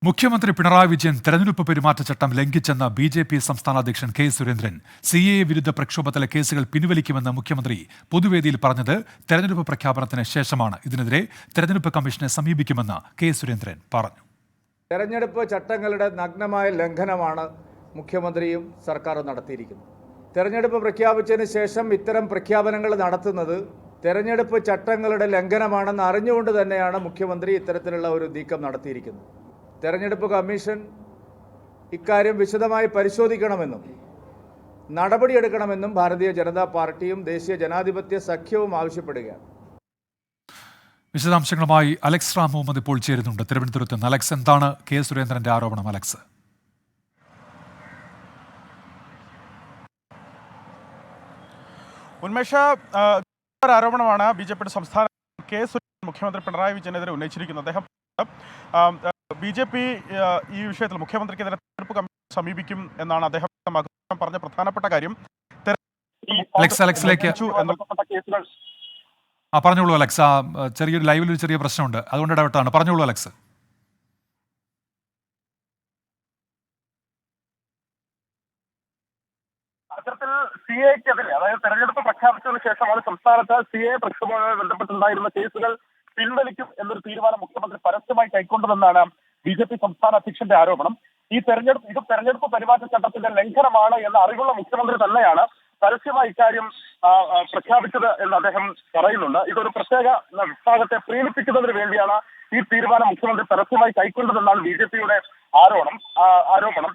മുഖ്യമന്ത്രി പിണറായി വിജയൻ തെരഞ്ഞെടുപ്പ് പെരുമാറ്റച്ചട്ടം ലംഘിച്ചെന്ന ബി.ജെ.പി. സംസ്ഥാന അധ്യക്ഷൻ കെ സുരേന്ദ്രൻ CAA വിരുദ്ധ പ്രക്ഷോഭത്തിലെ കേസുകൾ പിൻവലിക്കുമെന്ന് മുഖ്യമന്ത്രി പൊതുവേദിയിൽ പറഞ്ഞത് തെരഞ്ഞെടുപ്പ് പ്രഖ്യാപനത്തിന് ശേഷമാണ്. ഇതിനെതിരെ തെരഞ്ഞെടുപ്പ് കമ്മീഷനെ സമീപിക്കുമെന്ന് കെ സുരേന്ദ്രൻ പറഞ്ഞു. തെരഞ്ഞെടുപ്പ് ചട്ടങ്ങളുടെ നഗ്നമായ ലംഘനമാണ് മുഖ്യമന്ത്രിയും സർക്കാരും നടത്തിയിരിക്കുന്നത്. തെരഞ്ഞെടുപ്പ് പ്രഖ്യാപിച്ചതിന് ശേഷം ഇത്തരം പ്രഖ്യാപനങ്ങൾ നടത്തുന്നത് തെരഞ്ഞെടുപ്പ് ചട്ടങ്ങളുടെ ലംഘനമാണെന്ന് അറിഞ്ഞുകൊണ്ട് തന്നെയാണ് മുഖ്യമന്ത്രി ഇത്തരത്തിലുള്ള ഒരു നീക്കം നടത്തിയിരിക്കുന്നത്. തെരഞ്ഞെടുപ്പ് കമ്മീഷൻ ഇക്കാര്യം വിശദമായി പരിശോധിക്കണമെന്നും നടപടിയെടുക്കണമെന്നും ഭാരതീയ ജനതാ പാർട്ടിയും ദേശീയ ജനാധിപത്യ സഖ്യവും ആവശ്യപ്പെടുകയാണ്. വിശദാംശങ്ങളുമായി അലക്സ് റാം മുഹമ്മദ് ഇപ്പോൾ ചേരുന്നുണ്ട് തിരുവനന്തപുരത്ത് നിന്ന്. അലക്സ്, എന്താണ് കെ സുരേന്ദ്രന്റെ ആരോപണം? അലക്സ്, ഉന്മേഷ ആരോപണമാണ് ബി.ജെ.പിയുടെ സംസ്ഥാന കെ സുരേന്ദ്രൻ മുഖ്യമന്ത്രി പിണറായി വിജയനെതിരെ ഉന്നയിച്ചിരിക്കുന്നത്. അദ്ദേഹം ബി.ജെ.പി. ഈ വിഷയത്തിൽ മുഖ്യമന്ത്രിക്കെതിരെ തെരഞ്ഞെടുപ്പ് കമ്മീഷൻ സമീപിക്കും എന്നാണ് അദ്ദേഹം പറഞ്ഞ പ്രധാനപ്പെട്ട കാര്യം. അലക്സിലേക്ക് പറഞ്ഞോളൂ അലക്സ്. ചെറിയൊരു ലൈവിൽ ഒരു ചെറിയ പ്രശ്നമുണ്ട്, അതുകൊണ്ട് ഇടപെട്ടാണ്. പറഞ്ഞോളൂ അലക്സ്. അത്തരത്തിൽ CAA-ക്കെതിരെ, അതായത് തെരഞ്ഞെടുപ്പ് പ്രഖ്യാപിച്ചതിന് ശേഷമാണ് സംസ്ഥാനത്ത് CAA പ്രക്ഷോഭവുമായി ബന്ധപ്പെട്ടുണ്ടായിരുന്ന കേസുകൾ പിൻവലിക്കും എന്നൊരു തീരുമാനം മുഖ്യമന്ത്രി പരസ്യമായി കൈക്കൊണ്ടതെന്നാണ് ബി.ജെ.പി. സംസ്ഥാന അധ്യക്ഷന്റെ ആരോപണം. ഇത് തെരഞ്ഞെടുപ്പ് പെരുമാറ്റച്ചട്ടത്തിന്റെ ലംഘനമാണ് എന്ന അറിവുള്ള മുഖ്യമന്ത്രി തന്നെയാണ് പരസ്യമായി ഇക്കാര്യം പ്രഖ്യാപിച്ചത് എന്ന് അദ്ദേഹം പറയുന്നുണ്ട്. ഇതൊരു പ്രത്യേക വിഭാഗത്തെ പ്രീണിപ്പിക്കുന്നതിന് വേണ്ടിയാണ് ഈ തീരുമാനം മുഖ്യമന്ത്രി പരസ്യമായി കൈക്കൊണ്ടതെന്നാണ് ബി.ജെ.പിയുടെ ആരോപണം.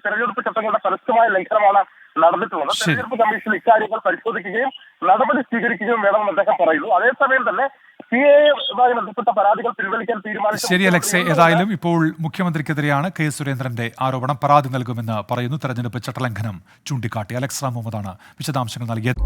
തെരഞ്ഞെടുപ്പ് ചട്ടങ്ങളുടെ പരസ്യമായ ലംഘനമാണ് നടന്നിട്ടുള്ളത്. തെരഞ്ഞെടുപ്പ് കമ്മീഷൻ ഇക്കാര്യങ്ങൾ പരിശോധിക്കുകയും നടപടി സ്വീകരിക്കുകയും വേണമെന്ന് അദ്ദേഹം പറയുന്നു. അതേസമയം തന്നെ CAA-യുമായി ബന്ധപ്പെട്ട പരാതികൾ പിൻവലിക്കാൻ തീരുമാനിച്ചു. ശരി അലക്സെ, ഏതായാലും ഇപ്പോൾ മുഖ്യമന്ത്രിക്കെതിരെയാണ് കെ സുരേന്ദ്രന്റെ ആരോപണം. പരാതി നൽകുമെന്ന് പറയുന്നു. തെരഞ്ഞെടുപ്പ് ചട്ടലംഘനം ചൂണ്ടിക്കാട്ടി അലക്സ് റാം മുഹമ്മദാണ് വിശദാംശങ്ങൾ നൽകിയത്.